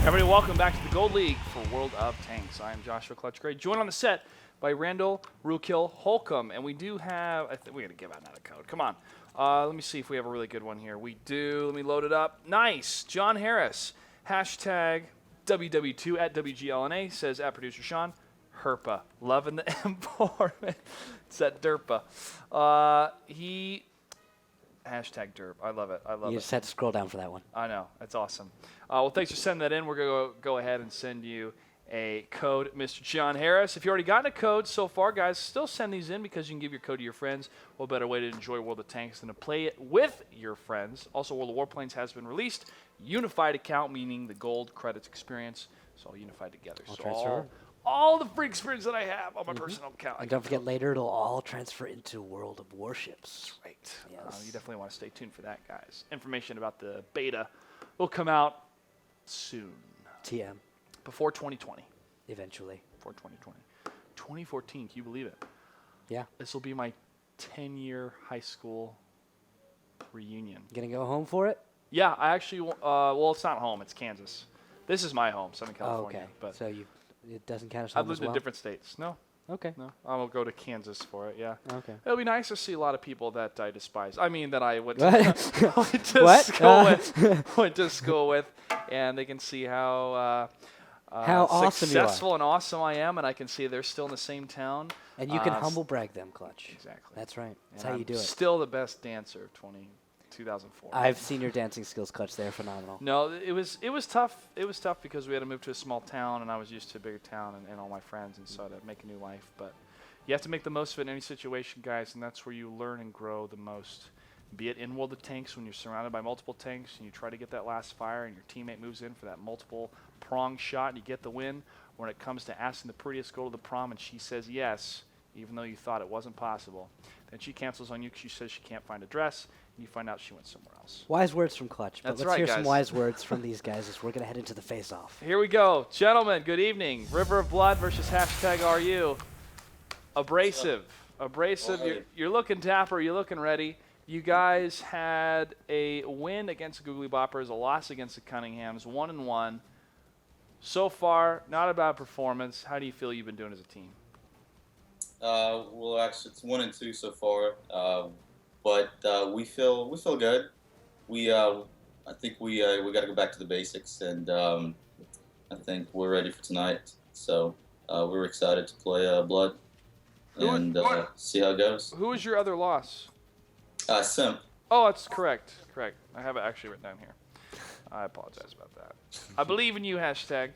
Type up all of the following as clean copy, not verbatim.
Everybody, welcome back to the Gold League for World of Tanks. I am Joshua Clutch Gray, joined on the set by Randall Rukill Holcomb, and we do have, I think we're going to give out another code. Come on. Let me see if we have a really good one here. We do. Let me load it up. Nice. John Harris, hashtag WW2 at WGLNA, says at producer Sean, Herpa. Loving the M4. It's that Derpa. Hashtag derp. I love it. I love it. You just had to scroll down for that one. I know. That's awesome. Well, thanks for sending that in. We're going to go ahead and send you a code, Mr. John Harris. If you've already gotten a code so far, guys, still send these in because you can give your code to your friends. What better way to enjoy World of Tanks than to play it with your friends? Also, World of Warplanes has been released. Unified account, meaning the gold credits experience. It's all unified together. All the free experience that I have on my personal account. And don't forget, later it'll all transfer into World of Warships. That's right. Yes. You definitely want to stay tuned for that, guys. Information about the beta will come out soon. TM. Before 2020. Eventually. Before 2020. 2014, can you believe it? Yeah. This will be my 10-year high school reunion. Gonna go home for it? Yeah, I actually, well, it's not home. It's Kansas. This is my home, Southern Oh, California. okay. But So it doesn't count as home I've lived as well? in different states. No. Okay. No, I'll go to Kansas for it, yeah. Okay. It'll be nice to see a lot of people that I despise. I mean, that I went What? went to school with, and they can see how awesome you are. successful and awesome I am, and I can see they're still in the same town. And you can humble brag them, Clutch. Exactly. That's right. That's And how you do it. Still the best dancer of 2004. I've seen your dancing skills, Clutch. They're phenomenal. No, it was tough. It was tough because we had to move to a small town, and I was used to a bigger town and all my friends, and so I had to make a new life. But you have to make the most of it in any situation, guys, and that's where you learn and grow the most. Be it in World of Tanks when you're surrounded by multiple tanks and you try to get that last fire and your teammate moves in for that multiple prong shot and you get the win. When it comes to asking the prettiest girl to the prom and she says yes, even though you thought it wasn't possible, then she cancels on you because she says she can't find a dress, and you find out she went somewhere else. Wise words from Clutch. But That's let's right, hear guys. some wise words from these guys as we're going to head into the face-off. Here we go. Gentlemen, good evening. River of Blood versus hashtag RU. Abrasive. You're looking dapper. You're looking ready. You guys had a win against the Googly Boppers, a loss against the Cunninghams, 1-1. So far, not a bad performance. How do you feel you've been doing as a team? Well, actually, it's 1-2 so far, but we feel good. I think we got to go back to the basics, and I think we're ready for tonight. So we're excited to play Blood and see how it goes. Who was your other loss? Simp. Oh, that's correct. Correct. I have it actually written down here. I apologize about that. I believe in you, hashtag.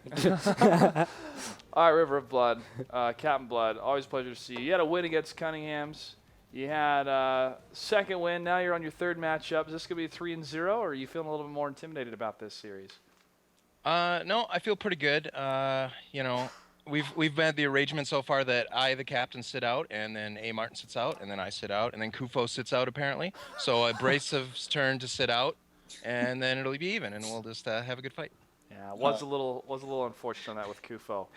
All right, River of Blood, Captain Blood, always a pleasure to see you. You had a win against Cunninghams. You had a second win. Now you're on your third matchup. Is this going to be 3-0, or are you feeling a little bit more intimidated about this series? No, I feel pretty good. We've had the arrangement so far that I, the captain, sit out, and then A. Martin sits out, and then I sit out, and then Kufo sits out apparently. So Abrasive's turn to sit out, and then it'll be even, and we'll just have a good fight. Yeah, was a little unfortunate on that with Kufo,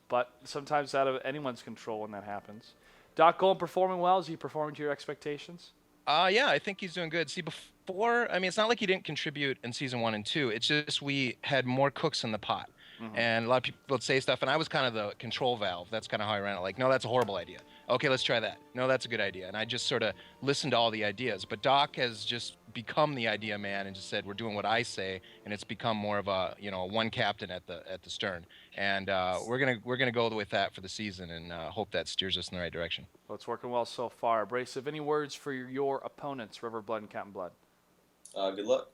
but sometimes out of anyone's control when that happens. Doc Golden performing well. Is he performing to your expectations? Yeah, I think he's doing good. See, before, I mean, it's not like he didn't contribute in season 1 and 2. It's just we had more cooks in the pot. Mm-hmm. And a lot of people would say stuff, and I was kind of the control valve. That's kind of how I ran it. Like, no, that's a horrible idea. Okay, let's try that. No, that's a good idea. And I just sort of listened to all the ideas. But Doc has just become the idea man and just said, we're doing what I say, and it's become more of a, one captain at the stern. And we're gonna go with that for the season, and hope that steers us in the right direction. Well, it's working well so far. Abrasive, any words for your opponents, River Blood and Captain Blood? Good luck.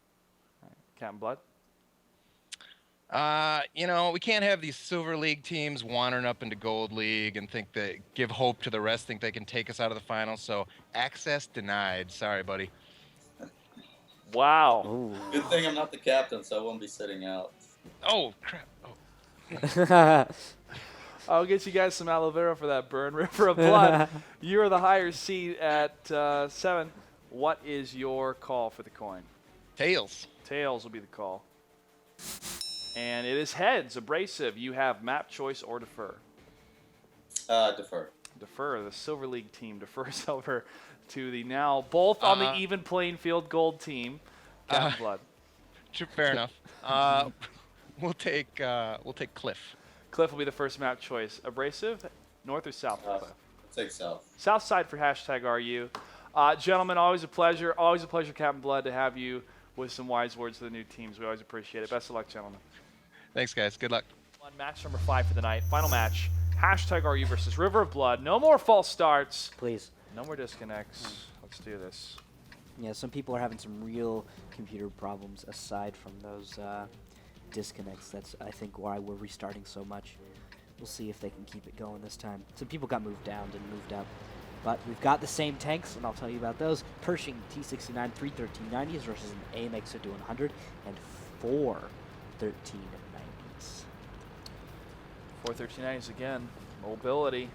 All right, Captain Blood. We can't have these Silver League teams wandering up into Gold League and give hope to the rest, think they can take us out of the finals. So access denied. Sorry, buddy. Wow. Ooh. Good thing I'm not the captain, so I won't be sitting out. Oh, crap. Oh. I'll get you guys some aloe vera for that burn. River of Blood, you're the higher seed at 7. What is your call for the coin? Tails. Tails will be the call. And it is heads. Abrasive, you have map choice or defer. Defer. Defer. The Silver League team defers over to the now both on the even playing field gold team. Captain Blood. Fair enough. We'll take Cliff. Cliff will be the first map choice. Abrasive, north or south for Cliff? Take south. South side for #RU. Gentlemen, always a pleasure, Captain Blood, to have you with some wise words to the new teams. We always appreciate it. Best of luck, gentlemen. Thanks, guys. Good luck. On match number 5 for the night. Final match. #RU versus River of Blood. No more false starts. Please. No more disconnects. Let's do this. Yeah, some people are having some real computer problems aside from those disconnects. That's, I think, why we're restarting so much. We'll see if they can keep it going this time. Some people got moved down, didn't move up. But we've got the same tanks, and I'll tell you about those. Pershing T-69 31390s versus an AMX 5100 and 4 1390s. 41390s again. Mobility.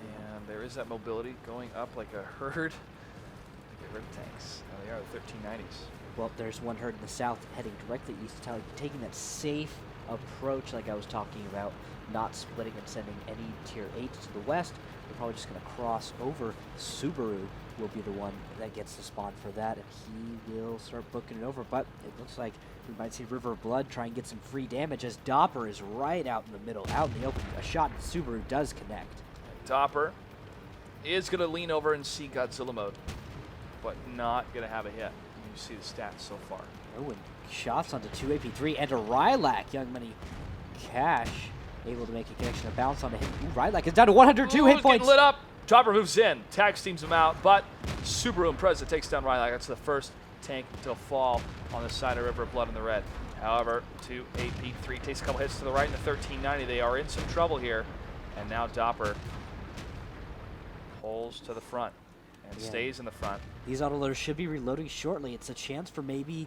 And there is that mobility going up like a herd. Get rid of tanks. There they are, the 1390s. Well, there's one herd in the south heading directly east, taking that safe approach like I was talking about, not splitting and sending any tier 8s to the west. They're probably just going to cross over. Subaru will be the one that gets the spawn for that, and he will start booking it over. But it looks like we might see River of Blood try and get some free damage as Doppler is right out in the middle, out in the open. A shot and Subaru does connect. Doppler is going to lean over and see Godzilla mode, but not going to have a hit. You see the stats so far. Oh, and shots onto 2 AP3 and a Rylac. Young Money Cash able to make a connection, a bounce on the hit. Ooh, Rylac is down to 102 hit points. Getting lit up. Dropper moves in, tag steams him out, but Subaru Impreza takes down Rylac. That's the first tank to fall on the side of River of Blood in the red. However, 2 AP3 takes a couple hits to the right in the 1390. They are in some trouble here, and now Doppler pulls to the front and stays in the front. These autoloaders should be reloading shortly. It's a chance for maybe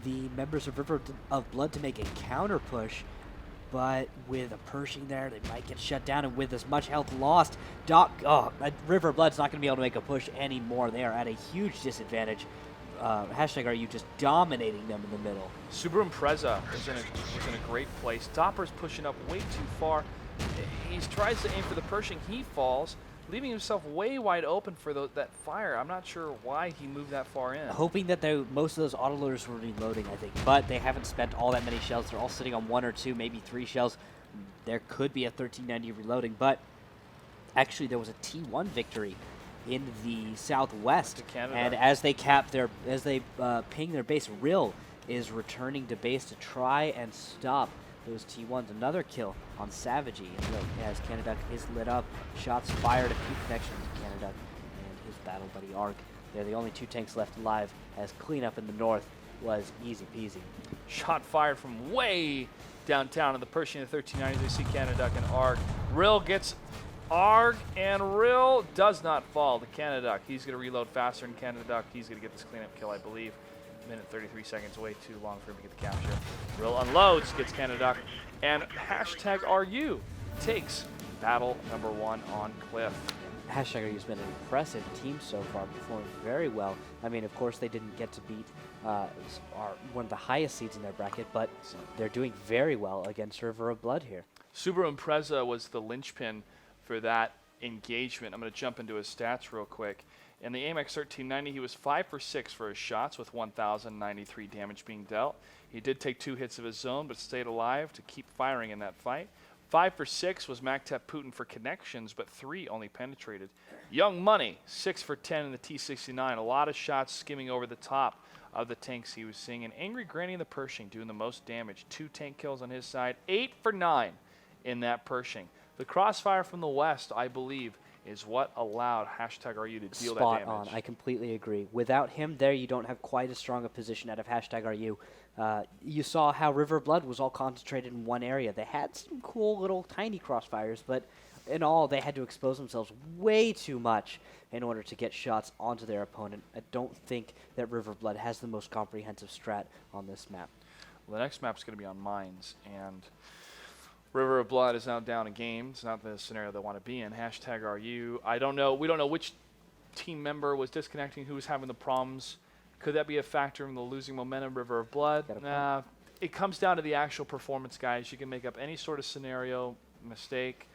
the members of River of Blood to make a counter push, but with a Pershing there, they might get shut down, and with as much health lost, River of Blood's not going to be able to make a push anymore. They are at a huge disadvantage. #RU just dominating them in the middle. Subaru Impreza is in a great place. Doppler's pushing up way too far. He tries to aim for the Pershing. He falls, leaving himself way wide open for that fire. I'm not sure why he moved that far in. Hoping that most of those autoloaders were reloading, I think, but they haven't spent all that many shells. They're all sitting on 1 or 2, maybe 3 shells. There could be a 1390 reloading, but actually there was a T1 victory in the southwest, and as they ping their base, Rill is returning to base to try and stop those T1s. Another kill on Savagey as Canada is lit up. Shots fired, a few connections to Canada and his battle buddy Arc. They're the only 2 tanks left alive, as cleanup in the north was easy peasy. Shot fired from way downtown in the Pershing of the 1390s. They see Canada and Arc. Rill gets Arg, and Rill does not fall to Canada. He's going to reload faster than Canada. He's going to get this cleanup kill, I believe. Minute 33 seconds, way too long for him to get the capture. Rill unloads, gets Canada, and #RU takes battle number 1 on Cliff. #RU's been an impressive team so far, performing very well. I mean, of course, they didn't get to beat one of the highest seeds in their bracket, but they're doing very well against River of Blood here. Subaru Impreza was the linchpin for that engagement. I'm going to jump into his stats real quick. In the AMX 1390, he was 5 for 6 for his shots, with 1,093 damage being dealt. He did take 2 hits of his zone, but stayed alive to keep firing in that fight. 5 for 6 was Mactep Putin for connections, but 3 only penetrated. Young Money, 6 for 10 in the T69. A lot of shots skimming over the top of the tanks he was seeing. And Angry Granny in the Pershing doing the most damage. 2 tank kills on his side, 8 for 9 in that Pershing. The crossfire from the west, I believe, is what allowed #RU to deal that damage. Spot on. I completely agree. Without him there, you don't have quite as strong a position out of #RU. You saw how River Blood was all concentrated in one area. They had some cool little tiny crossfires, but in all, they had to expose themselves way too much in order to get shots onto their opponent. I don't think that River Blood has the most comprehensive strat on this map. Well, the next map is going to be on mines, and River of Blood is now down a game. It's not the scenario they want to be in. #RU. I don't know. We don't know which team member was disconnecting, who was having the problems. Could that be a factor in the losing momentum, River of Blood? Nah. It comes down to the actual performance, guys. You can make up any sort of scenario, mistake,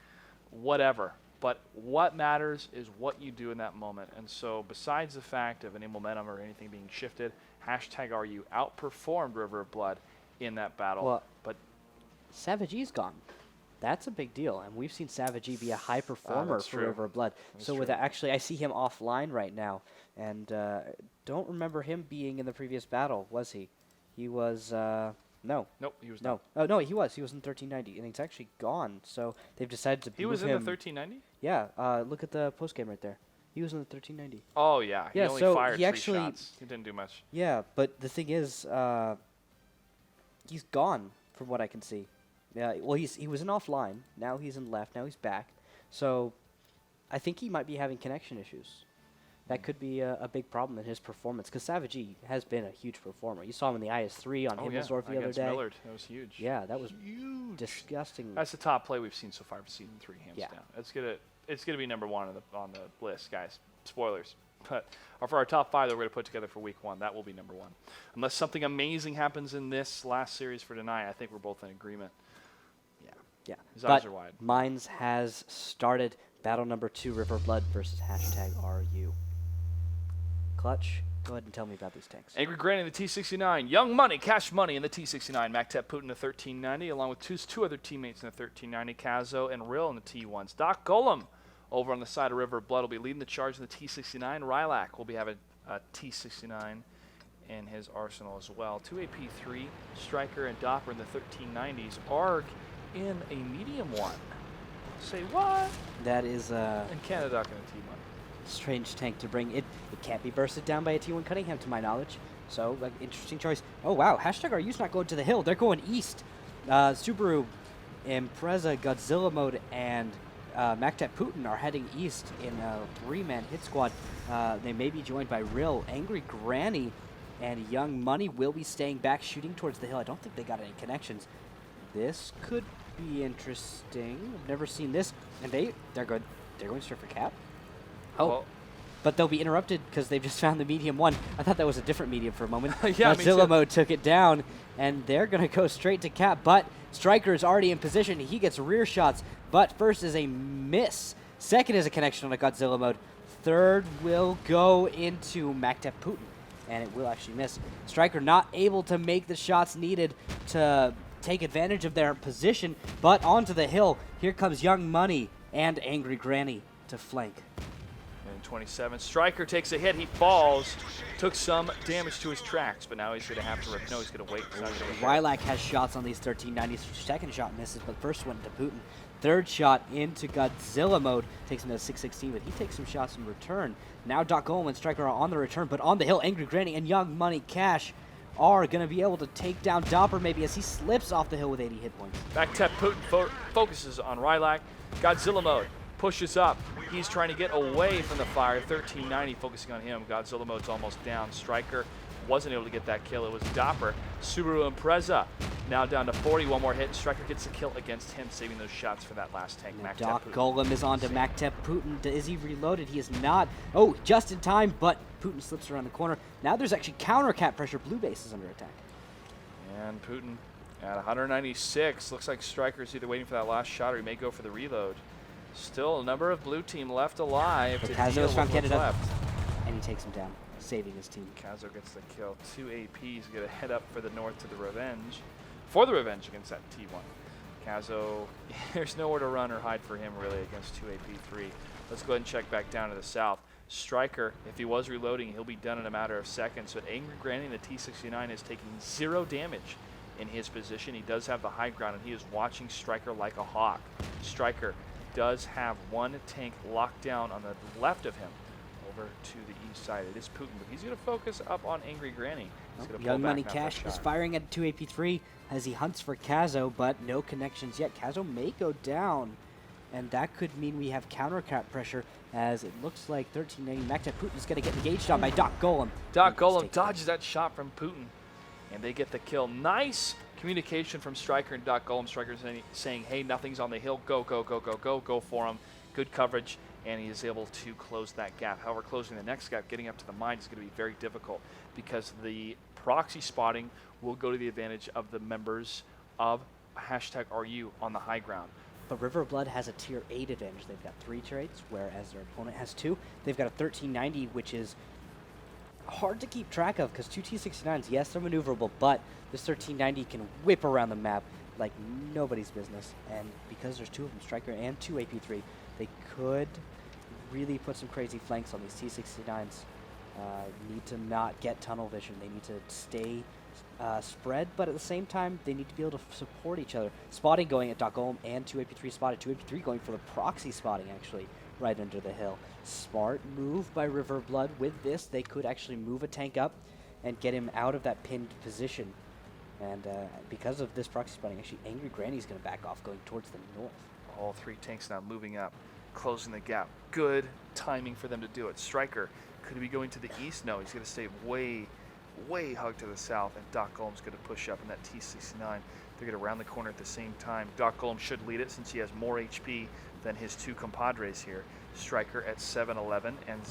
whatever. But what matters is what you do in that moment. And so besides the fact of any momentum or anything being shifted, #RU outperformed River of Blood in that battle. Well, but Savage E's gone. That's a big deal, and we've seen Savage E be a high performer that's for true. River of Blood. That's So with true. that, actually, I see him offline right now, and don't remember him being in the previous battle, was he? He was, no. nope, he was No. not. Oh, no, he was. He was in 1390, and he's actually gone. So they've decided to He move was in him. the 1390? Yeah, look at the postgame right there. He was in the 1390. Oh, yeah. He Yeah, only so fired he 3 actually- shots. He didn't do much. Yeah, but the thing is, he's gone from what I can see. Yeah, well, he was in offline. Now he's in left. Now he's back. So I think he might be having connection issues. That could be a big problem in his performance because Savage E has been a huge performer. You saw him in the IS-3 on Oh, yeah. Himmelsdorf the other Against day. Millard. That was huge. Yeah, that was huge. disgusting. That's the top play we've seen so far for season 3, hands Yeah. down. It's gonna be number 1 on the list, guys. Spoilers. But for our top 5 that we're gonna put together for week 1, that will be number 1. Unless something amazing happens in this last series for tonight, I think we're both in agreement. Yeah, His but eyes are wide. Mines has started battle number 2, River Blood versus #RU. Clutch, go ahead and tell me about these tanks. Angry Granny in the T-69. Young Money, Cash Money in the T-69. Mactep Putin in the 1390, along with two other teammates in the 1390, Kazo and Rill in the T1s. Doc Golem over on the side of River of Blood will be leading the charge in the T-69. Rylak will be having a T-69 in his arsenal as well. 2 AP3, Striker and Doppler in the 1390s. Arg in a medium one. Say what? That is And Canada in a T1. strange tank to bring. It can't be bursted down by a T1 Cunningham, to my knowledge. So, like, interesting choice. Oh, wow. #RU's not going to the hill. They're going east. Subaru, Impreza, Godzilla Mode, and Mactep Putin are heading east in a 3-man hit squad. They may be joined by Rill, Angry Granny, and Young Money will be staying back, shooting towards the hill. I don't think they got any connections. This could be interesting. I've never seen this. And they're good. They're going straight for cap. Oh, Well, but they'll be interrupted because they've just found the medium one. I thought that was a different medium for a moment. Yeah, me Godzilla too. Mode took it down, and they're going to go straight to cap. But Striker is already in position. He gets rear shots, but first is a miss. Second is a connection on a Godzilla Mode. Third will go into Mactep Putin, and it will actually miss. Striker not able to make the shots needed to take advantage of their position, but onto the hill. Here comes Young Money and Angry Granny to flank. And 27. Striker takes a hit. He falls. Took some damage to his tracks, but now he's going to have to no, he's going to wait. He's not gonna wait. Rylak has shots on these 1390s. Second shot misses, but first went to Putin. Third shot into Godzilla Mode. Takes him to 616, but he takes some shots in return. Now Doc Golem and Striker are on the return, but on the hill, Angry Granny and Young Money Cash are going to be able to take down Dopper maybe as he slips off the hill with 80 hit points. Mactep Putin focuses on Rylak. Godzilla Mode pushes up. He's trying to get away from the fire. 1390 focusing on him. Godzilla Mode's almost down. Striker wasn't able to get that kill. It was Dopper. Subaru Impreza now down to 40. One more hit, and Striker gets the kill against him, saving those shots for that last tank. Mactep Doc Putin. Golem is on to Mactep Putin. Is he reloaded? He is not. Oh, just in time, but Putin slips around the corner. Now there's actually counter cap pressure. Blue base is under attack. And Putin at 196. Looks like Striker's either waiting for that last shot or he may go for the reload. Still a number of blue team left alive to Kazo deal has found with what's Canada, left. and he takes him down, saving his team. Kazo gets the kill. 2 APs going to head up for the north to the revenge. For the revenge against that T1. Kazo, there's nowhere to run or hide for him really against 2 AP3. Let's go ahead and check back down to the south. Striker, if he was reloading, he'll be done in a matter of seconds. But Angry Granny in the T69 is taking 0 damage in his position. He does have the high ground, and he is watching Striker like a hawk. Striker does have one tank locked down on the left of him over to the east side. It is Putin, but he's going to focus up on Angry Granny. He's gonna pull Young back Money now for a Cash is shot. firing at 2 AP3 as he hunts for Kazo, but no connections yet. Kazo may go down, and that could mean we have counter cap pressure as it looks like 1390 Mactep Putin is going to get engaged on by Doc Golem. Doc And he's Golem taking dodges that shot from Putin, and they get the kill. Nice communication from Striker and Doc Golem. Striker saying, hey, nothing's on the hill. Go, go, go, go, go. Go for him. Good coverage, and he is able to close that gap. However, closing the next gap, getting up to the mine is going to be very difficult because the proxy spotting will go to the advantage of the members of #RU on the high ground. But River of Blood has a tier 8 advantage. They've got 3 traits, whereas their opponent has 2. They've got a 1390, which is hard to keep track of because two T-69s, yes, they're maneuverable, but this 1390 can whip around the map like nobody's business. And because there's two of them, Striker and two AP3, they could really put some crazy flanks on these T-69s. Need to not get tunnel vision. They need to stay spread, but at the same time, they need to be able to support each other. Spotting going at Golem and two AP3 spotted. Two AP3 going for the proxy spotting, actually, right under the hill. Smart move by River of Blood. With this, they could actually move a tank up and get him out of that pinned position. And because of this proxy spotting, actually, Angry Granny's going to back off, going towards the north. All three tanks now moving up, closing the gap. Good timing for them to do it. Striker, could he be going to the east? No, he's going to stay way hugged to the south, and Doc Golem's going to push up in that T-69. They're going to round the corner at the same time. Doc Golem should lead it since he has more HP than his two compadres here. Striker at 711 and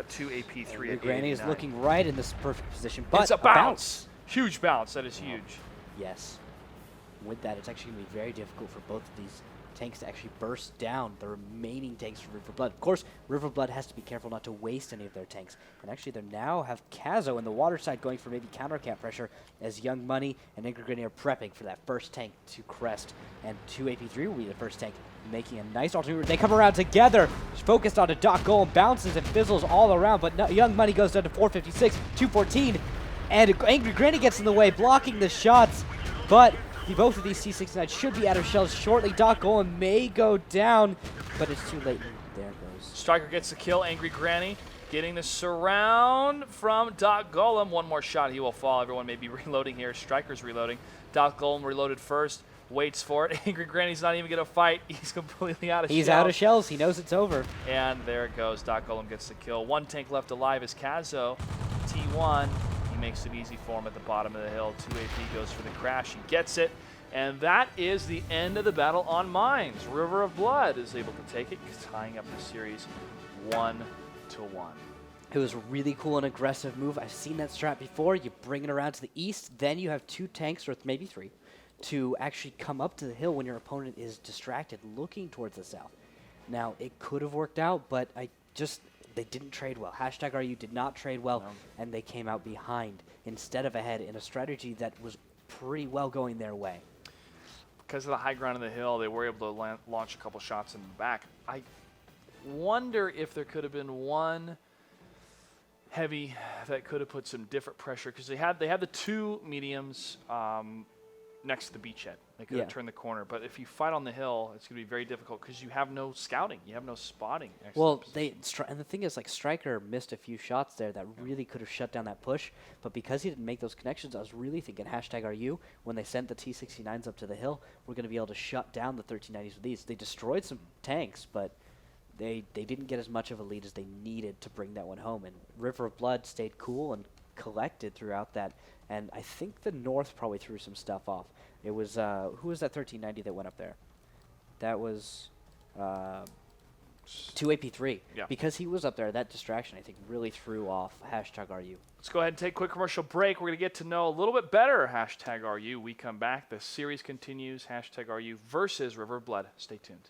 two AP3 at Granny 89. is looking right in this perfect position, but it's a bounce. Huge bounce. That is huge. Yes. With that, it's actually going to be very difficult for both of these tanks to actually burst down the remaining tanks for River Blood. Of course, River Blood has to be careful not to waste any of their tanks. And actually, they now have Kazo in the water side going for maybe counter-camp pressure as Young Money and Angry Granny are prepping for that first tank to crest. And 2 AP3 will be the first tank, making a nice alternate route. They come around together, focused onto Doc Golem, bounces and fizzles all around, but no, Young Money goes down to 456, 214, and Angry Granny gets in the way, blocking the shots, but both of these T-69 should be out of shells shortly. Doc Golem may go down, but it's too late. There it goes. Striker gets the kill. Angry Granny getting the surround from Doc Golem. One more shot, he will fall. Everyone may be reloading here. Striker's reloading. Doc Golem reloaded first, waits for it. Angry Granny's not even going to fight. He's completely out of shells. He's out of shells. He knows it's over. And there it goes. Doc Golem gets the kill. One tank left alive is Kazo. T1. He makes it easy for him at the bottom of the hill. 2 AP goes for the crash. He gets it. And that is the end of the battle on mines. River of Blood is able to take it, tying up the series 1-1. It was a really cool and aggressive move. I've seen that strat before. You bring it around to the east, then you have 2 tanks, or maybe 3, to actually come up to the hill when your opponent is distracted, looking towards the south. Now, it could have worked out, but they didn't trade well. #RU did not trade well, and they came out behind instead of ahead in a strategy that was pretty well going their way. Because of the high ground of the hill, they were able to launch a couple shots in the back. I wonder if there could have been one heavy that could have put some different pressure, because they had the 2 mediums next to the beachhead. They could have turned the corner, but if you fight on the hill, it's going to be very difficult because you have no scouting, you have no spotting. Well, and the thing is, like, Striker missed a few shots there that really could have shut down that push, but because he didn't make those connections, I was really thinking #RU, when they sent the T-69s up to the hill, we're going to be able to shut down the 1390s with these. They destroyed some tanks, but they didn't get as much of a lead as they needed to bring that one home, and River of Blood stayed cool and collected throughout that, and I think the North probably threw some stuff off. It was, who was that 1390 that went up there? That was 2 AP3. Yeah. Because he was up there, that distraction, I think, really threw off #RU. Let's go ahead and take a quick commercial break. We're going to get to know a little bit better #RU. We come back. The series continues. #RU versus River of Blood. Stay tuned.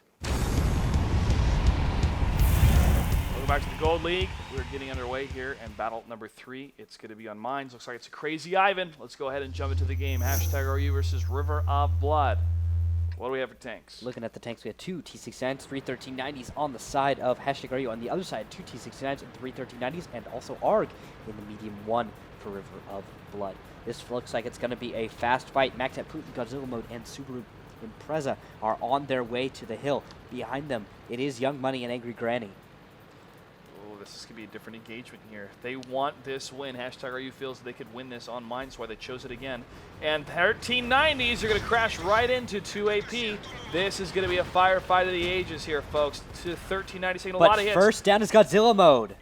Welcome back to the Gold League. We're getting underway here in battle number 3. It's going to be on mines. Looks like it's a crazy Ivan. Let's go ahead and jump into the game. #RU versus River of Blood. What do we have for tanks? Looking at the tanks, we have 2 T-69s, 3 1390s on the side of #RU. On the other side, 2 T-69s and 3 1390s, and also ARG in the medium 1 for River of Blood. This looks like it's going to be a fast fight. Mactep, Putin, Godzilla Mode, and Subaru Impreza are on their way to the hill. Behind them, it is Young Money and Angry Granny. This is going to be a different engagement here. They want this win. #RU feels they could win this on mine, that's why they chose it again. And 1390s are going to crash right into 2 AP. This is going to be a firefight of the ages here, folks. 1390s taking a lot of hits. But first down is Godzilla Mode.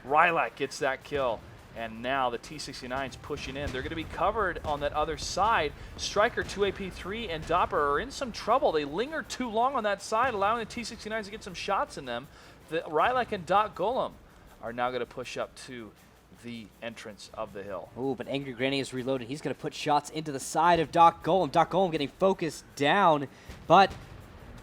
Rylak gets that kill. And now the T-69's pushing in. They're going to be covered on that other side. Striker, 2 AP3, and Dopper are in some trouble. They linger too long on that side, allowing the T-69s to get some shots in them. The Rylak and Doc Golem are now going to push up to the entrance of the hill. Ooh, but Angry Granny is reloaded. He's going to put shots into the side of Doc Golem. Doc Golem getting focused down, but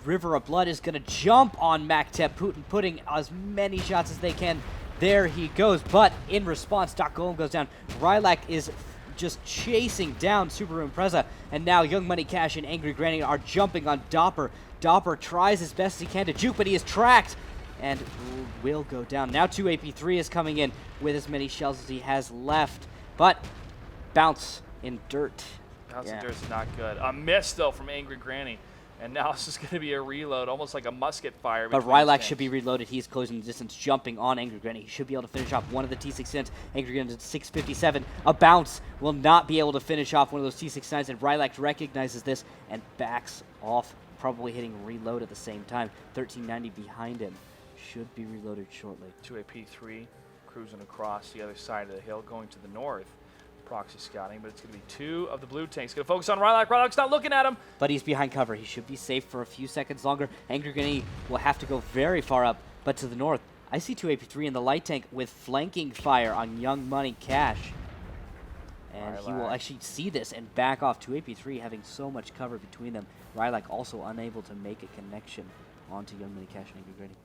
River of Blood is going to jump on Mactep Putin, putting as many shots as they can There he goes, but in response, Doc Golem goes down. Rylak is just chasing down Subaru Impreza, and now Young Money Cash and Angry Granny are jumping on Dopper. Dopper tries as best he can to juke, but he is tracked and will go down. Now 2AP3 is coming in with as many shells as he has left, but bounce in dirt. Bounce in dirt's not good. A miss, though, from Angry Granny. And now it's just going to be a reload, almost like a musket fire. But Rylak should be reloaded. He's closing the distance, jumping on Angry Granny. He should be able to finish off one of the T-69s. Angry Granny at 657. A bounce will not be able to finish off one of those T-69s, and Rylak recognizes this and backs off, probably hitting reload at the same time. 1390 behind him. Should be reloaded shortly. 2AP3 cruising across the other side of the hill, going to the north. Proxy scouting, but it's going to be two of the blue tanks. Going to focus on Rylak. Rylak's not looking at him. But he's behind cover. He should be safe for a few seconds longer. Angry Granny will have to go very far up, but to the north. I see 2AP3 in the light tank with flanking fire on Young Money Cash. And he will actually see this and back off. 2AP3 having so much cover between them. Rylak also unable to make a connection onto Young Money Cash and Angry Granny.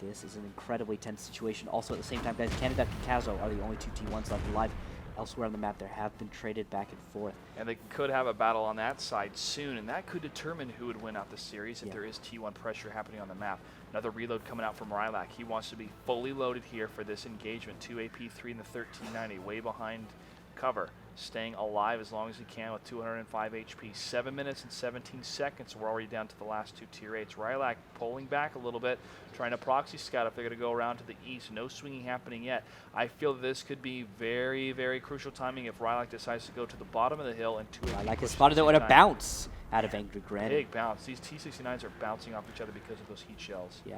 This is an incredibly tense situation. Also, at the same time, guys, Canada and Kazo are the only two T1s left alive. Elsewhere on the map, there have been traded back and forth. And they could have a battle on that side soon, and that could determine who would win out the series if there is T1 pressure happening on the map. Another reload coming out from Rylak. He wants to be fully loaded here for this engagement. 2AP3 in the 1390, way behind cover. Staying alive as long as he can with 205 HP. 7 minutes and 17 seconds. We're already down to the last two tier 8s. Rylak pulling back a little bit, trying to proxy scout if they're going to go around to the east. No swinging happening yet. I feel this could be very, very crucial timing if Rylak decides to go to the bottom of the hill and 2AP. Rylak has spotted it with a bounce out of Angry Granny. Big bounce. These T-69s are bouncing off each other because of those heat shells. Yeah,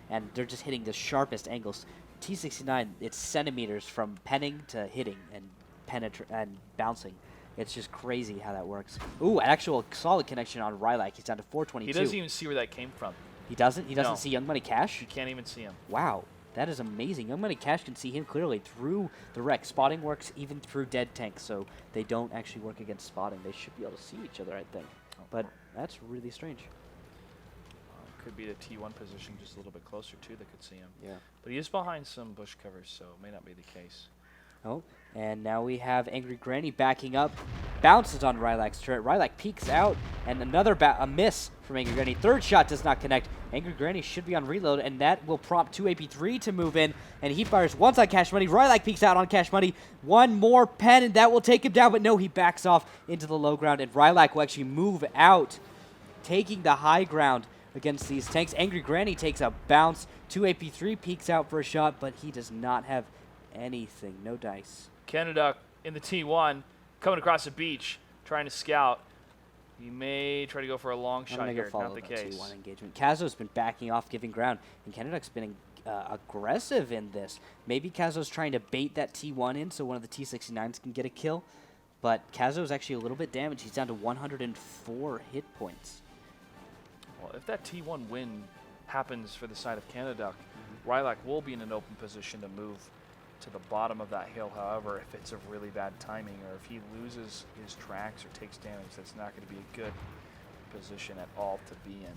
and they're just hitting the sharpest angles. T-69, it's centimeters from penning to hitting and and bouncing. It's just crazy how that works. Ooh, actual solid connection on Rylak. He's down to 422. He doesn't even see where that came from. He doesn't? He doesn't No. see Young Money Cash? You can't even see him. Wow, that is amazing. Young Money Cash can see him clearly through the wreck. Spotting works even through dead tanks, so they don't actually work against spotting. They should be able to see each other, I think. But that's really strange. Could be the T1 position just a little bit closer, too, that could see him. Yeah. But he is behind some bush covers, so it may not be the case. Oh, and now we have Angry Granny backing up. Bounces on Rylak's turret. Rylak peeks out, and another a miss from Angry Granny. Third shot does not connect. Angry Granny should be on reload, and that will prompt 2AP3 to move in. And he fires once on Cash Money. Rylak peeks out on Cash Money. One more pen, and that will take him down. But no, he backs off into the low ground, and Rylak will actually move out, taking the high ground against these tanks. Angry Granny takes a bounce. 2AP3 peeks out for a shot, but he does not have anything. No dice. Canada in the T1, coming across the beach, trying to scout. He may try to go for a long shot here. Not the case. T1 engagement. Kazo's been backing off, giving ground, and Canada's been aggressive in this. Maybe Kazo's trying to bait that T1 in so one of the T-69s can get a kill, but Kazo's actually a little bit damaged. He's down to 104 hit points. Well, if that T1 win happens for the side of Canada, Rylak will be in an open position to move to the bottom of that hill. However, if it's a really bad timing or if he loses his tracks or takes damage, that's not going to be a good position at all to be in.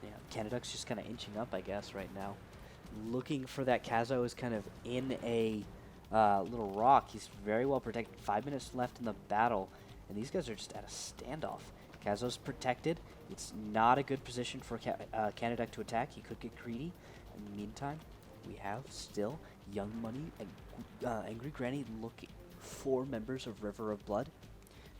Yeah, Canada's just kind of inching up, I guess, right now. Looking for that. Kazo is kind of in a little rock. He's very well protected. 5 minutes left in the battle, and these guys are just at a standoff. Kazo's protected. It's not a good position for Canada to attack. He could get greedy. In the meantime, we have still Young Money and Angry Granny looking for members of River of Blood.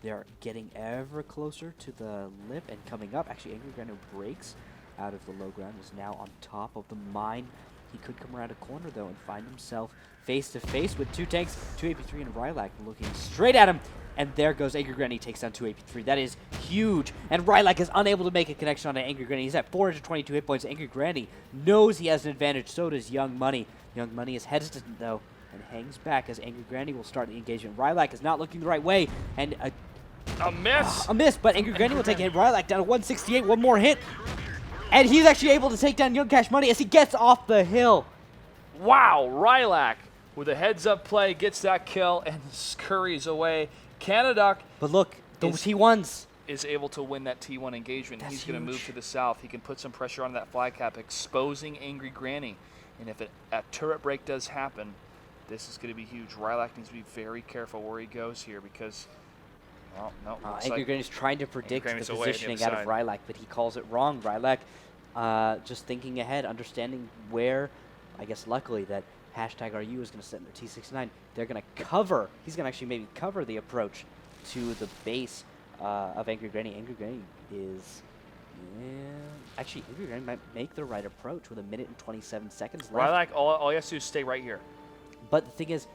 They're getting ever closer to the lip and coming up. Actually, Angry Granny breaks out of the low ground, is now on top of the mine. He could come around a corner, though, and find himself face-to-face with two tanks, 2AP3 and Rylak looking straight at him. And there goes Angry Granny, takes down 2AP3. That is huge. And Rylak is unable to make a connection on Angry Granny. He's at 422 hit points. Angry Granny knows he has an advantage. So does Young Money. Young Money is hesitant, though, and hangs back as Angry Granny will start the engagement. Rylak is not looking the right way. And a miss! A miss, but Angry Granny will take a hit. Rylak down to 168. One more hit. And he's actually able to take down Young Cash Money as he gets off the hill. Wow, Rylak with a heads-up play gets that kill and scurries away. Canada, but look, those T1s is able to win that T1 engagement. That's He's going to huge. move to the south. He can put some pressure on that fly cap, exposing Angry Granny. And if a turret break does happen, this is going to be huge. Rylak needs to be very careful where he goes here because, well, no. Angry Granny's trying to predict the Granny's away on the positioning other out of side. Rylak, but he calls it wrong. Rylak just thinking ahead, understanding where, I guess luckily that #RU is going to set in their T-69. They're going to cover, he's going to actually maybe cover the approach to the base of Angry Granny. Angry Granny is, actually Angry Granny might make the right approach with 1 minute and 27 seconds left. Rylak, all he has to do is stay right here. But the thing is,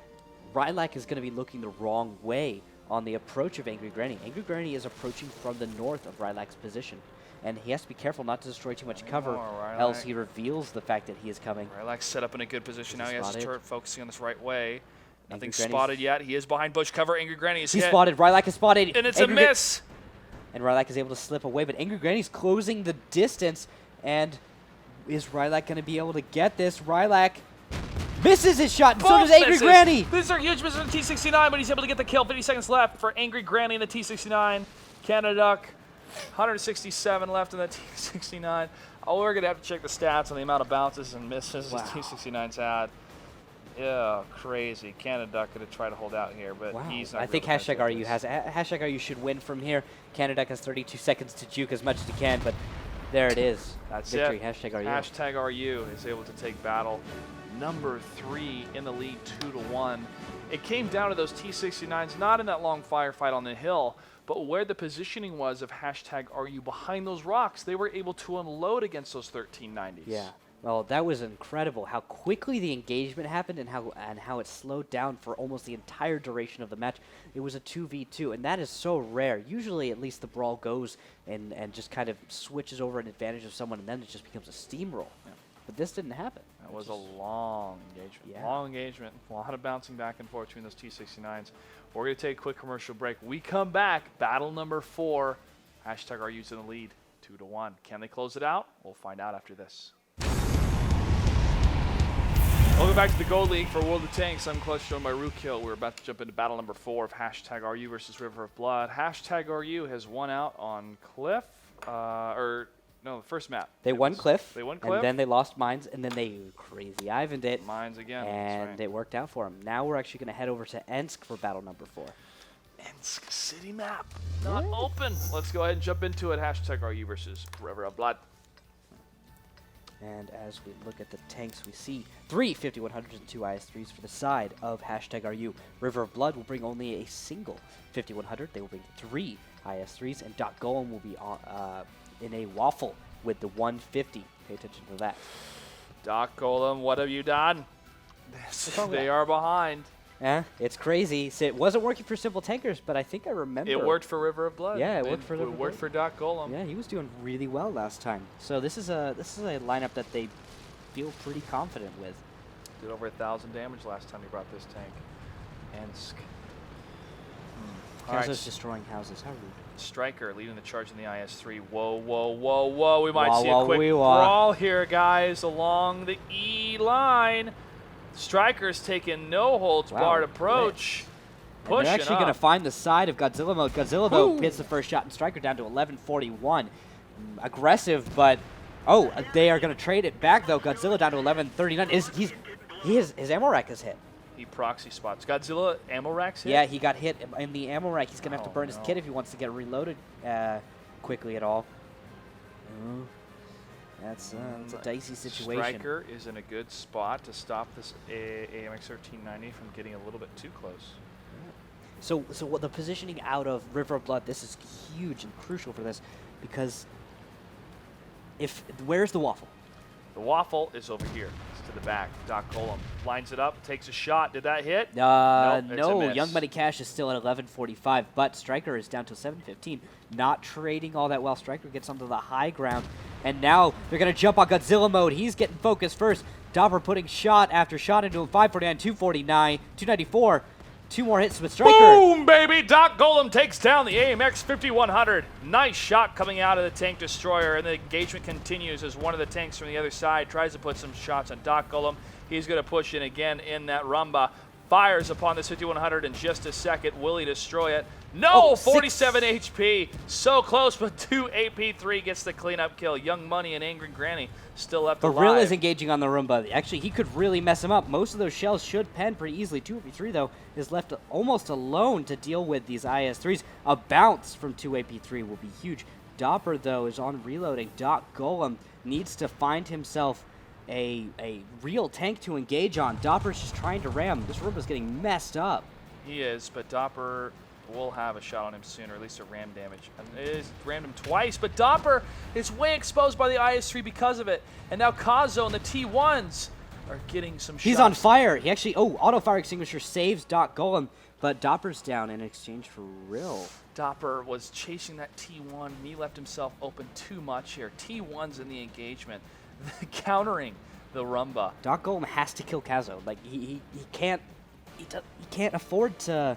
Rylak is going to be looking the wrong way on the approach of Angry Granny. Angry Granny is approaching from the north of Rylak's position. And he has to be careful not to destroy too much cover, else he reveals the fact that he is coming. Rylak's set up in a good position now. He has his spotted? turret focusing on this right way. Angry Nothing Granny's- spotted yet. He is behind bush cover. Angry Granny is He's hit. spotted. Rylak is spotted. And it's Angry a miss. And Rylak is able to slip away, but Angry Granny's closing the distance. And is Rylak going to be able to get this? Rylak misses his shot, and so does Angry misses. Granny. These are huge misses on the T-69, but he's able to get the kill. 50 seconds left for Angry Granny in the T-69. Canada Duck, 167 left in the T-69. Oh, we're going to have to check the stats on the amount of bounces and misses Wow. his T-69's had. Yeah, crazy. Canada Duck going to try to hold out here, but Wow. he's not I think really gonna #RU take has #RU should win from here. Canada Duck has 32 seconds to juke as much as he can, but there it is. That's Victory. it. #RU. #RU is able to take battle number 3 in the lead, 2-1. It came down to those T-69s, not in that long firefight on the hill, but where the positioning was of #RU behind those rocks. They were able to unload against those 1390s. Yeah. Well, that was incredible how quickly the engagement happened and how it slowed down for almost the entire duration of the match. It was a 2v2, and that is so rare. Usually, at least the brawl goes and just kind of switches over an advantage of someone, and then it just becomes a steamroll. Yeah. But this didn't happen. That was a long engagement. Yeah. Long engagement. A lot of bouncing back and forth between those T-69s. We're going to take a quick commercial break. We come back. Battle number 4. #RU's in the lead, 2-1. Can they close it out? We'll find out after this. Welcome back to the Gold League for World of Tanks. I'm Clutch, joined by Rookhill. We're about to jump into battle number 4 of #RU versus River of Blood. #RU has won out on Cliff, the first map. They won Cliff. They won Cliff. And then they lost Mines, and then they crazy Ivan'd it. Mines again. And that's it worked out for them. Now we're actually going to head over to Ensk for battle number 4. right. Ensk City map, not open. Let's go ahead and jump into it. #RU versus River of Blood. And as we look at the tanks, we see 3 5100s and 2 IS-3s for the side of #RU. River of Blood will bring only a single 5100. They will bring 3 IS-3s, and Dot Golem will be in a waffle with the 150. Pay attention to that. Doc Golem, what have you done? They are behind. It's crazy. So it wasn't working for Simple Tankers, but I think I remember. It worked for River of Blood. Yeah, it worked for River of It worked Blood. for Doc Golem. Yeah, he was doing really well last time. So this is a lineup that they feel pretty confident with. Did over 1,000 damage last time he brought this tank. Ensk. All right. Houses destroying houses. How rude. Striker leading the charge in the IS-3. Whoa, whoa, whoa, whoa. We might see a Wah, quick wee, wah. brawl here, guys, along the E line. Striker's taking no holds barred approach. And they're Pushing actually going to up. find the side of Godzilla mode. Godzilla though hits the first shot, and Striker down to 1141. Aggressive, but they are going to trade it back though. Godzilla down to 1139. His ammo rack is hit. He proxy spots. Godzilla ammo racks hit? Yeah, he got hit in the ammo rack. He's going to have to Oh, burn his no. kit if he wants to get reloaded quickly at all. That's a dicey situation. Striker is in a good spot to stop this AMX 1390 from getting a little bit too close. So what the positioning out of River of Blood, this is huge and crucial for this, because where's the waffle? The waffle is over here. It's to the back. Doc Golem lines it up, takes a shot. Did that hit? Nope, it's a No, miss. Young Money Cash is still at 1145, but Striker is down to 715. Not trading all that well. Striker gets onto the high ground, and now they're going to jump on Godzilla mode. He's getting focused first. Dopper putting shot after shot into him. 549, 249, 294. 2 more hits with Striker. Boom, baby! Doc Golem takes down the AMX 5100. Nice shot coming out of the tank destroyer, and the engagement continues as one of the tanks from the other side tries to put some shots on Doc Golem. He's going to push in again in that Rumba. fires upon this 5100 in just a second. Will he destroy it? No! Oh, 47 HP. So close, but 2 AP3 gets the cleanup kill. Young Money and Angry Granny still left But alive. Real is engaging on the Roomba. Actually, he could really mess him up. Most of those shells should pen pretty easily. 2AP3, though, is left almost alone to deal with these IS-3s. A bounce from 2AP3 will be huge. Dopper, though, is on reloading. Doc Golem needs to find himself a real tank to engage on. Dopper's just trying to ram. This Roomba's getting messed up. He is, but Dopper will have a shot on him soon, or at least a ram damage. And it is rammed him twice, but Dopper is way exposed by the IS-3 because of it. And now Kazo and the T1s are getting some shots. He's on fire. He actually, auto fire extinguisher saves Doc Golem, but Dopper's down in exchange for Real. Dopper was chasing that T1, and he left himself open too much here. T1's in the engagement, countering the Rumba. Doc Golem has to kill Kazo. Like he can't afford to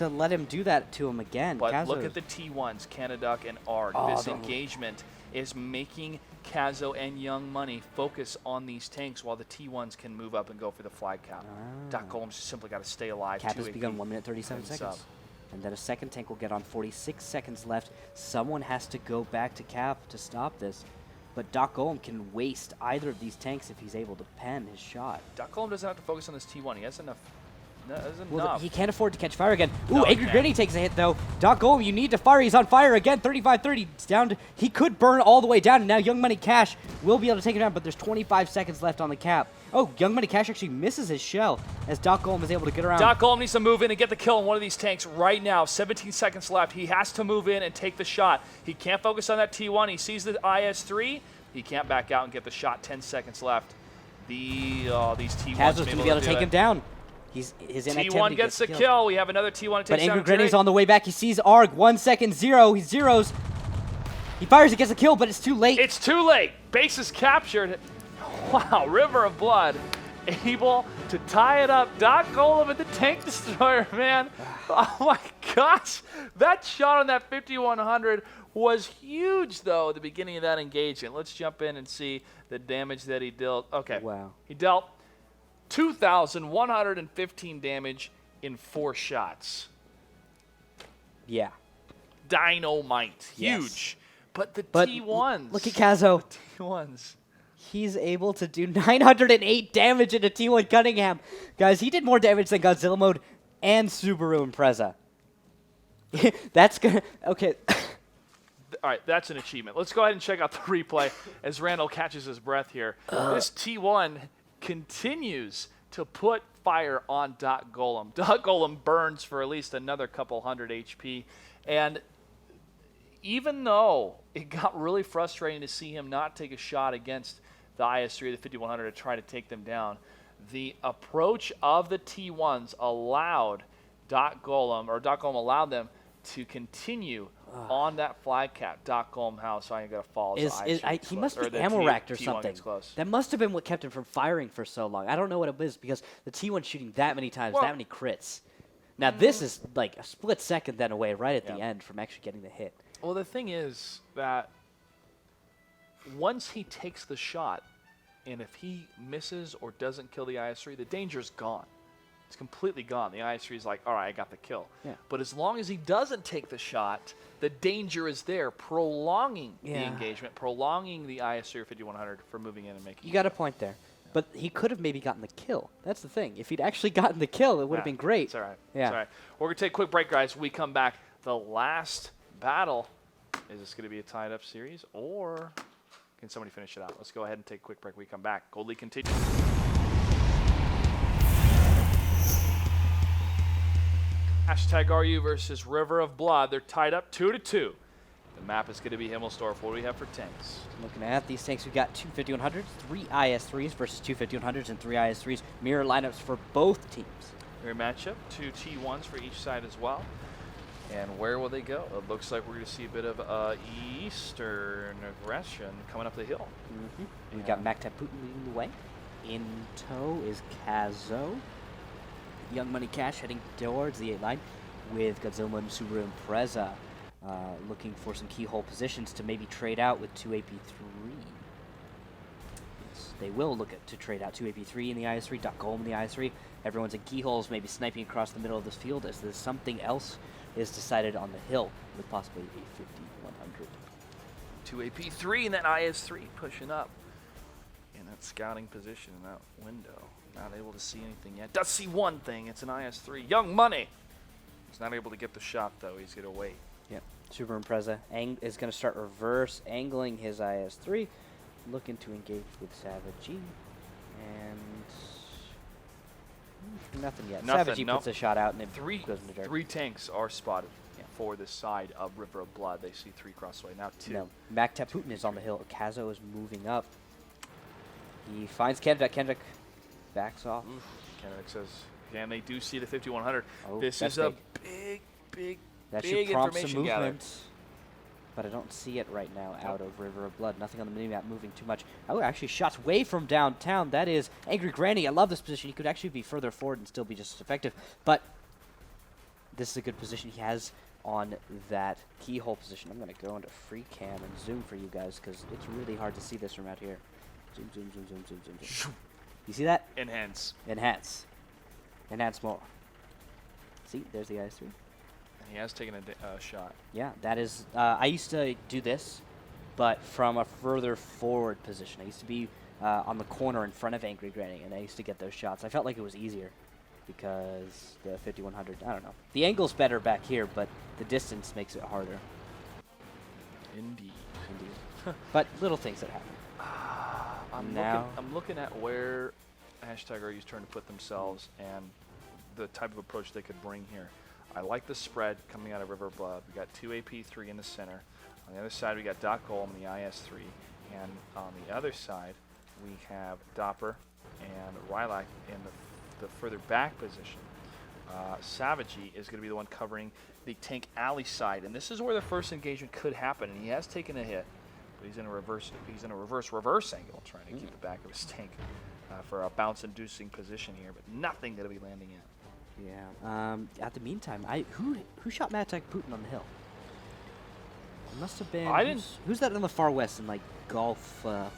let him do that to him again. But Kazo's, look at the T1s, Canaduck and Arg. This engagement is making Kazo and Young Money focus on these tanks while the T1s can move up and go for the flag cap. Doc Golem's just simply got to stay alive. Cap has begun 1 minute 37 seconds. And then a second tank will get on. 46 seconds left. Someone has to go back to Cap to stop this. But Doc Golem can waste either of these tanks if he's able to pen his shot. Doc Golem doesn't have to focus on this T1. He has enough. Well, he can't afford to catch fire again. Ooh, No, he Angry can't. Granny takes a hit, though. Doc Golem, you need to fire. He's on fire again. 35-30. It's down to, he could burn all the way down. And now Young Money Cash will be able to take him down, but there's 25 seconds left on the cap. Oh, Young Money Cash actually misses his shell as Doc Golem is able to get around. Doc Golem needs to move in and get the kill on one of these tanks right now. 17 seconds left. He has to move in and take the shot. He can't focus on that T1. He sees the IS-3. He can't back out and get the shot. 10 seconds left. These T1s Kazo's going to be able to take him down. His T1 gets the kill. We have another T1 that But takes down Angry Granny's on the way back. He sees Arg. 1 second, 0. He zeros. He fires, he gets a kill, but it's too late. It's too late. Base is captured. Wow, River of Blood able to tie it up. Doc Golem at the Tank Destroyer, man. Oh my gosh. That shot on that 5100 was huge, though, at the beginning of that engagement. Let's jump in and see the damage that he dealt. Okay. Wow. He dealt 2,115 damage in 4 shots. Yeah. Dynamite. Yes. Huge. But the But T1s. look at Kazo. T1s. He's able to do 908 damage into T1 Cunningham. Guys, he did more damage than Godzilla Mode and Subaru Impreza. That's good. Okay. All right, that's an achievement. Let's go ahead and check out the replay as Randall catches his breath here. This T1 continues to put fire on Doc Golem. Doc Golem burns for at least another couple hundred HP. And even though it got really frustrating to see him not take a shot against the IS-3 or the 5100 to try to take them down, the approach of the T1s allowed Doc Golem allowed them to continue on that flag cap. Doc Golem, how so I got to fall. He must be ammo racked or something. That must have been what kept him from firing for so long. I don't know what it is because the T1 shooting that many times, that many crits. Now this is like a split second then away right at the end from actually getting the hit. Well, the thing is that once he takes the shot, and if he misses or doesn't kill the IS-3, the danger's gone. It's completely gone. The IS-3 is like, all right, I got the kill. Yeah. But as long as he doesn't take the shot, the danger is there, prolonging the engagement, prolonging the IS-3 or 5100 from moving in and making. You got a point there. But he could have maybe gotten the kill. That's the thing. If he'd actually gotten the kill, it would have been great. It's all right. Yeah. It's all right. We're going to take a quick break, guys. When we come back, the last battle. Is this going to be a tied-up series, or can somebody finish it out? Let's go ahead and take a quick break. When we come back. Gold League continues. Hashtag RU versus River of Blood. They're tied up 2-2. The map is going to be Himmelsdorf. What do we have for tanks? Looking at these tanks, we've got 2 5100s, 3 IS-3s versus 2 5100s and 3 IS-3s. Mirror lineups for both teams. Mirror matchup, 2 T1s for each side as well. And where will they go? It looks like we're going to see a bit of eastern aggression coming up the hill. We've got Maktab Putin leading the way. In tow is Kazo. Young Money Cash heading towards the 8 line with Godzilla and Subaru Impreza looking for some keyhole positions to maybe trade out with 2 AP3. they will look to trade out 2 AP3 in the IS-3, Duck Golem in the IS-3. Everyone's in keyholes, maybe sniping across the middle of this field as there's something else is decided on the hill with possibly a 50-100. 2 AP3 and that IS-3 pushing up in that scouting position in that window. Not able to see anything yet. Does see one thing. It's an IS-3. Young Money. He's not able to get the shot, though. He's going to wait. Yep. Super Impreza is going to start reverse angling his IS-3, looking to engage with Savage. And nothing yet. Nothing, Savage nope. puts a shot out and it Three goes in the dirt. tanks are spotted for this side of River of Blood. They see 3 cross the way. Now 2. No. Maktab Putin is on the hill. Kazo is moving up. He finds Kendrick. Kendrick backs off. Kendrick says, and they do see the 5100. Oh, This that's is a big. big That big should prompt some information gather. movement. But I don't see it right now out of River of Blood. Nothing on the minimap moving too much. Oh, actually shots way from downtown. That is Angry Granny. I love this position. He could actually be further forward and still be just as effective. But this is a good position he has on that keyhole position. I'm going to go into free cam and zoom for you guys because it's really hard to see this from out here. Zoom, zoom, zoom, zoom, zoom, zoom, zoom. You see that? Enhance. Enhance. Enhance more. See, there's the IS-3. He has taken a shot. Yeah, that is. I used to do this, but from a further forward position. I used to be on the corner in front of Angry Granny, and I used to get those shots. I felt like it was easier because the 5100. I don't know. The angle's better back here, but the distance makes it harder. Indeed. But little things that happen. I'm looking at where #RU's trying to put themselves and the type of approach they could bring here. I like the spread coming out of River of Blood. We got 2 AP3 in the center. On the other side, we got Doc Golem in the IS-3. And on the other side, we have Dopper and Rylac in the further back position. Savagey is going to be the one covering the tank alley side. And this is where the first engagement could happen. And he has taken a hit. But he's in a reverse angle, trying to keep the back of his tank for a bounce-inducing position here. But nothing going to be landing in. Yeah. At the meantime, who shot Matak Putin on the hill? It must have been. I didn't. Who's that on the far west in like Golf 4?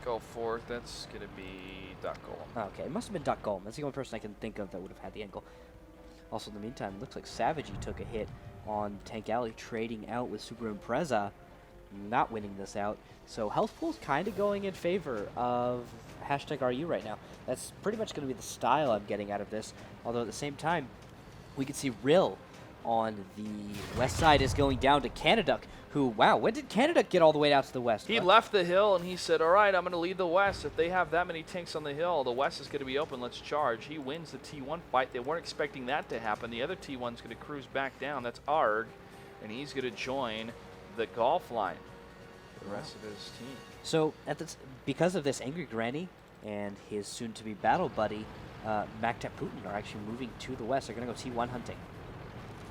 Go forth. That's going to be Doc Golem. Oh, okay, it must have been Duck Golem. That's the only person I can think of that would have had the angle. Also, in the meantime, it looks like Savagey took a hit on Tank Alley, trading out with Super Impreza, not winning this out. So health pool's kind of going in favor of #RU right now. That's pretty much going to be the style I'm getting out of this. Although at the same time, we can see Rill on the west side is going down to Canaduck, who, wow, when did Canaduck get all the way out to the west? He left the hill and he said, all right, I'm going to lead the west. If they have that many tanks on the hill, the west is going to be open. Let's charge. He wins the T1 fight. They weren't expecting that to happen. The other T1's going to cruise back down. That's Arg, and he's going to join the golf line, the rest of his team. So because of this, Angry Granny and his soon-to-be battle buddy, Maktab Putin, are actually moving to the west. They're going to go T1 hunting.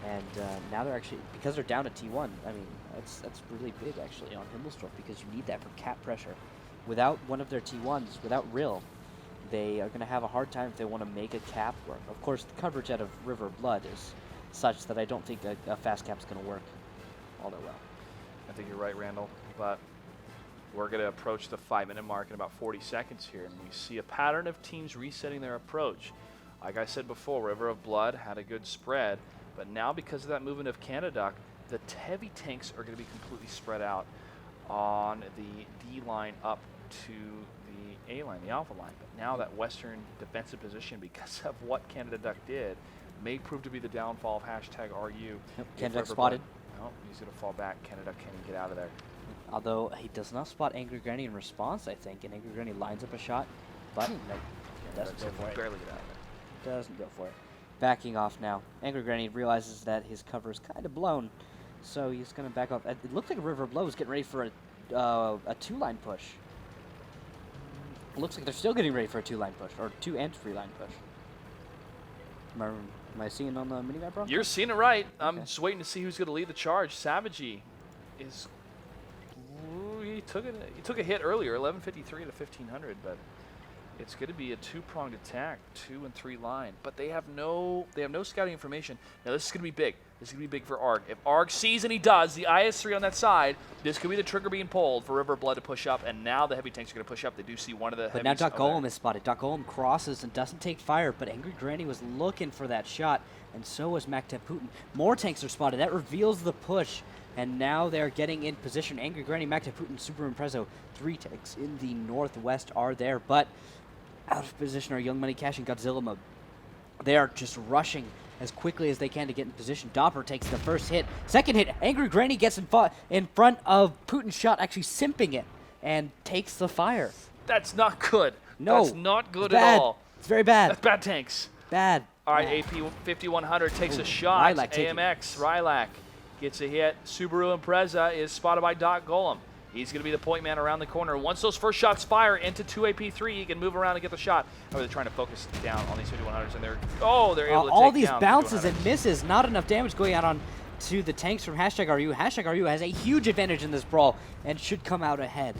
And now they're actually, because they're down to T1, I mean, that's really big, actually, on Himmelsdorf, because you need that for cap pressure. Without one of their T1s, without Rill, they are going to have a hard time if they want to make a cap work. Of course, the coverage out of River Blood is such that I don't think a fast cap's going to work all that well. I think you're right, Randall, but we're going to approach the 5-minute mark in about 40 seconds here, and we see a pattern of teams resetting their approach. Like I said before, River of Blood had a good spread, but now because of that movement of Canaduck, the heavy tanks are going to be completely spread out on the D line up to the A line, the Alpha line. But now that western defensive position, because of what Canaduck did, may prove to be the downfall of #RU. Yep, Canaduck spotted. No, he's going to fall back. Canaduck can't get out of there. Although he does not spot Angry Granny in response, I think, and Angry Granny lines up a shot, but no, doesn't go for it. Barely get out of there. Doesn't go for it. Backing off now. Angry Granny realizes that his cover is kind of blown, so he's going to back off. It looked like River Blow was getting ready for a 2-line push. It looks like they're still getting ready for a 2-line push, or 2 and 3-line push. Am I seeing on the minimap, bro? You're seeing it right. I'm just waiting to see who's going to lead the charge. Savagey is... He took a hit earlier, 1153 to 1500, but it's going to be a 2-pronged attack, 2 and 3 line. But they have no scouting information. Now this is going to be big. This is going to be big for Arg. If Arg sees, and he does, the IS-3 on that side, this could be the trigger being pulled for River of Blood to push up, and now the heavy tanks are going to push up. They do see one of the But now Doc Golem is spotted. Doc Golem crosses and doesn't take fire, but Angry Granny was looking for that shot, and so was Maktab Putin. More tanks are spotted. That reveals the push, and now they're getting in position. Angry Granny, Maktab Putin, Super Imprezo. 3 tanks in the northwest are there, but out of position are Young Money Cash and Godzilla Mode. They are just rushing as quickly as they can to get in position. Dopper takes the first hit. Second hit, Angry Granny gets in front of Putin's shot, actually simping it, and takes the fire. That's not good. No. That's not good It's at bad. all. It's very bad. That's bad tanks. Bad. All right, Bad. AP 5100 takes a shot. Rylak taking AMX, Rylak gets a hit. Subaru Impreza is spotted by Doc Golem. He's going to be the point man around the corner. Once those first shots fire into 2AP3, he can move around and get the shot. Oh, they're trying to focus down on these 5100s, and they're able to take all these down bounces 5100s. and misses, not enough damage going out on to the tanks from #RU. #RU has a huge advantage in this brawl and should come out ahead.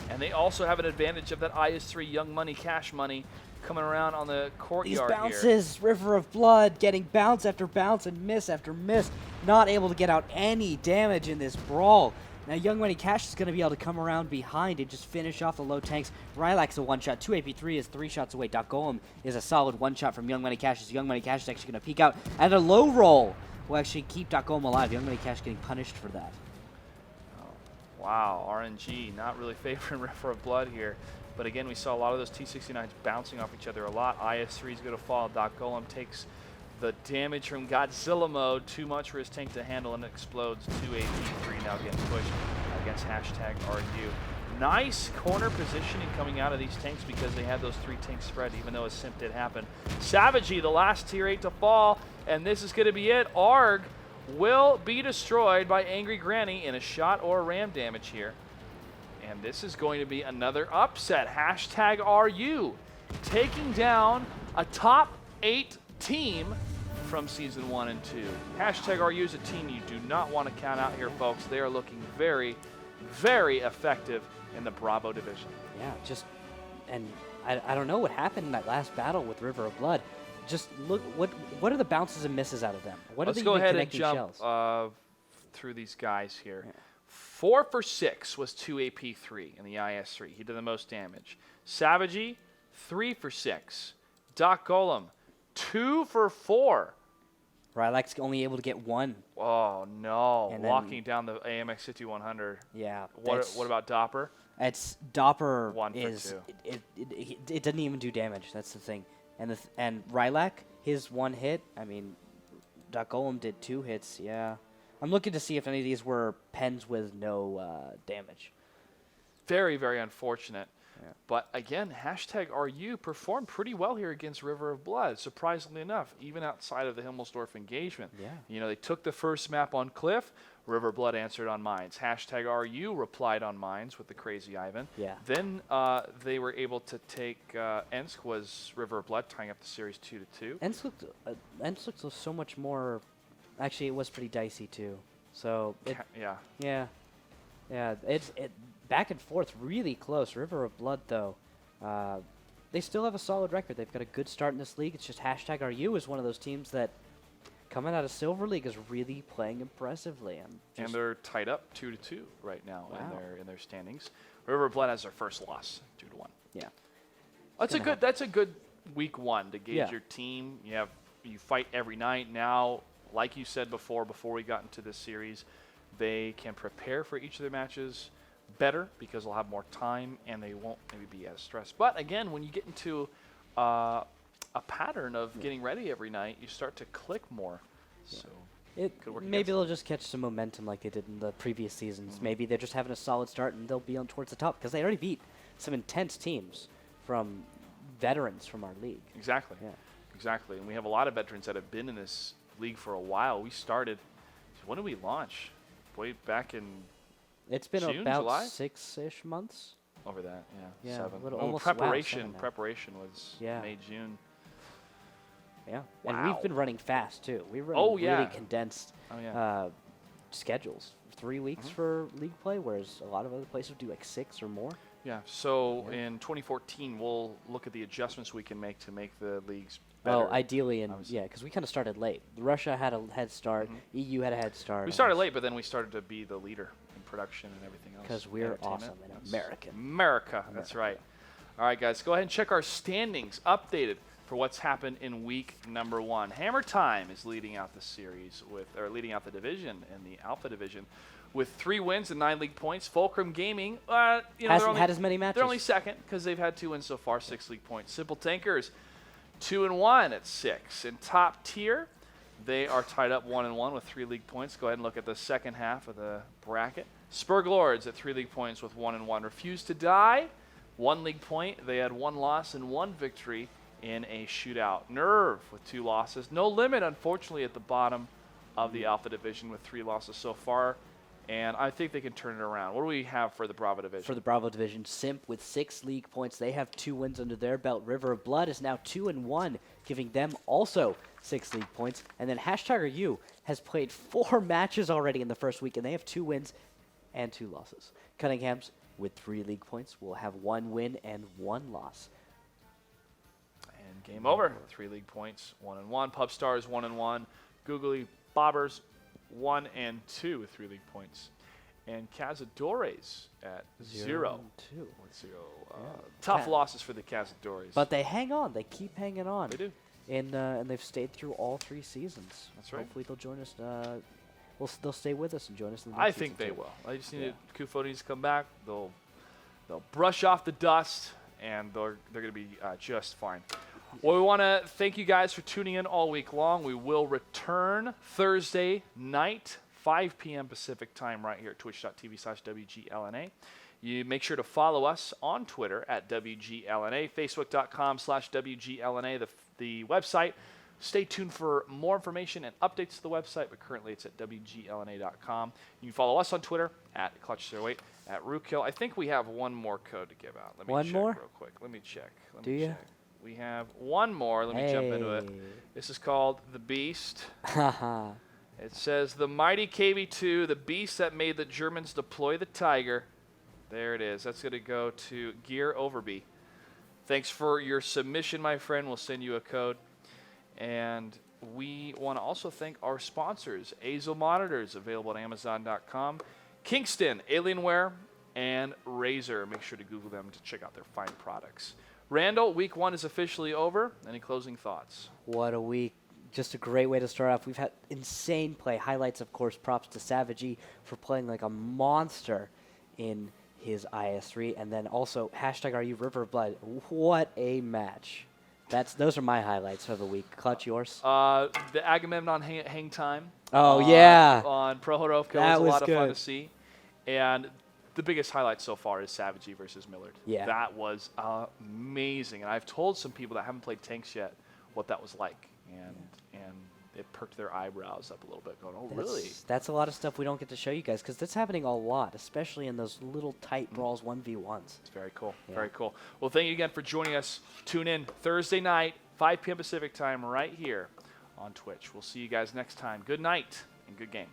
And they also have an advantage of that IS-3 Young Money, Cash Money coming around on the These courtyard here. bounces, River of Blood, getting bounce after bounce and miss after miss, not able to get out any damage in this brawl. Now Young Money Cash is going to be able to come around behind and just finish off the low tanks. Rylak's a one-shot. 2AP3 is 3 shots away. Doc Golem is a solid one-shot from Young Money Cash. As Young Money Cash is actually going to peek out, and a low roll will actually keep Doc Golem alive. Young Money Cash getting punished for that. Wow, RNG not really favoring River of Blood here. But again, we saw a lot of those T-69s bouncing off each other a lot. IS-3 is going to fall. Doc Golem takes the damage from Godzilla Mode. Too much for his tank to handle, and it explodes. 2AP3 now getting pushed against #RU. Nice corner positioning coming out of these tanks because they had those 3 tanks spread, even though a simp did happen. Savagey, the last tier 8 to fall, and this is going to be it. Arg will be destroyed by Angry Granny in a shot or ram damage here. And this is going to be another upset. #RU taking down a top 8 team from Season 1 and 2. #RU is a team you do not want to count out here, folks. They are looking very, very effective in the Bravo division. Yeah, just, and I don't know what happened in that last battle with River of Blood. Just look, what are the bounces and misses out of them? What Let's are the go even ahead and connecting jump shells? through these guys here. Yeah. 4 for 6 was 2AP3 in the IS-3. He did the most damage. Savagey, 3 for 6. Doc Golem, 2 for 4. Rylak's only able to get 1. Oh no! And Walking down the AMX 5100. Yeah. What about Dopper? It's Dopper 1 for is 2. it doesn't even do damage. That's the thing. And Rylak, his 1 hit. I mean, Doc Golem did 2 hits. Yeah. I'm looking to see if any of these were pens with no damage. Very, very unfortunate. Yeah. But again, #RU performed pretty well here against River of Blood, surprisingly enough, even outside of the Himmelsdorf engagement. Yeah. You know, they took the first map on Cliff. River of Blood answered on mines. #RU replied on mines with the crazy Ivan. Yeah. Then they were able to take Ensk was River of Blood, tying up the series 2-2. Ensk looked so much more. Actually, it was pretty dicey too. So Yeah. yeah. It's back and forth, really close. River of Blood, though, they still have a solid record. They've got a good start in this league. It's just #RU is one of those teams that, coming out of Silver League, is really playing impressively. And they're tied up 2-2 right now Wow. in their standings. River of Blood has their first loss, 2-1. Yeah. That's a good week 1 to gauge Yeah. your team. You fight every night now. Like you said before we got into this series, they can prepare for each of their matches better because they'll have more time and they won't maybe be as stressed. But again, when you get into a pattern of getting ready every night, you start to click more. Yeah. So Maybe could work against they'll just catch some momentum like they did in the previous seasons. Maybe they're just having a solid start and they'll be on towards the top because they already beat some intense teams from veterans from our league. Exactly. Yeah. Exactly. And we have a lot of veterans that have been in this league for a while. We started, when did we launch? Way back in It's been June, about July? 6-ish months. over that, Yeah, 7. little- Well, almost- wow, preparation 7 now. preparation was Yeah. May, June. Yeah. And Wow. we've been running fast too. We run Oh, yeah. really condensed Oh yeah. schedules. 3 weeks for league play, whereas a lot of other places do like 6 or more. Yeah. So Yeah. in 2014, we'll look at the adjustments we can make to make the leagues better. ideally, and obviously. yeah, because we kind of started late. Russia had a head start. EU had a head start. We started late, but then we started to be the leader in production and everything else. Because we're Entertainment. awesome and That's American. America, that's right. All right, guys, go ahead and check our standings updated for what's happened in week number 1. Hammer Time is leading out the series leading out the division in the Alpha division with 3 wins and 9 league points. Fulcrum Gaming, Hasn't had as many matches. They're only second because they've had 2 wins so far, 6 league points. Simple Tankers, 2-1 at 6. In top tier, they are tied up 1-1 with 3 league points. Go ahead and look at the second half of the bracket. Spurg Lords at 3 league points with 1-1. Refuse to Die, 1 league point. They had 1 loss and 1 victory in a shootout. Nerve with 2 losses. No Limit, unfortunately, at the bottom of the Alpha division with 3 losses so far. And I think they can turn it around. What do we have for the Bravo division? For the Bravo division, Simp with 6 league points. They have 2 wins under their belt. River of Blood is now 2-1, giving them also 6 league points. And then #U has played 4 matches already in the first week, and they have 2 wins and 2 losses. Cunningham's with 3 league points will have 1 win and 1 loss. And game over. 3 league points, 1-1. Pubstars 1-1. Googly Bobbers 1-2 with 3 league points. And Cazadores at 0 2. with 0. Tough losses for the Cazadores. But they hang on. They keep hanging on. They do. And they've stayed through all 3 seasons. That's right. Hopefully they'll join us. They'll stay with us and join us in the I next think season they too. will. I just need Kufo needs to come back. They'll brush off the dust, and they're going to be just fine. Well, we want to thank you guys for tuning in all week long. We will return Thursday night, 5 p.m. Pacific time, right here at twitch.tv/WGLNA. You make sure to follow us on Twitter at WGLNA, Facebook.com/WGLNA, the website. Stay tuned for more information and updates to the website, but currently it's at WGLNA.com. You can follow us on Twitter at Clutch08, at Rookhill. I think we have one more code to give out. Let me One check more? real quick. Let me check. Do you? Check. We have one more. Let me jump into it. This is called The Beast. Haha. It says, the mighty KV-2, the beast that made the Germans deploy the Tiger. There it is. That's going to go to Gear Overby. Thanks for your submission, my friend. We'll send you a code. And we want to also thank our sponsors, Azel Monitors, available at Amazon.com, Kingston, Alienware, and Razer. Make sure to Google them to check out their fine products. Randall, week 1 is officially over. Any closing thoughts? What a week. Just a great way to start off. We've had insane play. Highlights, of course, props to Savagey for playing like a monster in his IS3. And then also, #RU River of Blood. What a match. Those are my highlights of the week. Clutch, yours? The Agamemnon hang time. Oh, yeah. On Prohorovka That was a was lot of fun good. to see. And the biggest highlight so far is Savagey versus Millard. Yeah. That was amazing. And I've told some people that haven't played tanks yet what that was like. And it perked their eyebrows up a little bit, going, oh, really? That's a lot of stuff we don't get to show you guys, because that's happening a lot, especially in those little tight brawls 1v1s. It's very cool. Yeah. Very cool. Well, thank you again for joining us. Tune in Thursday night, 5 p.m. Pacific time, right here on Twitch. We'll see you guys next time. Good night and good game.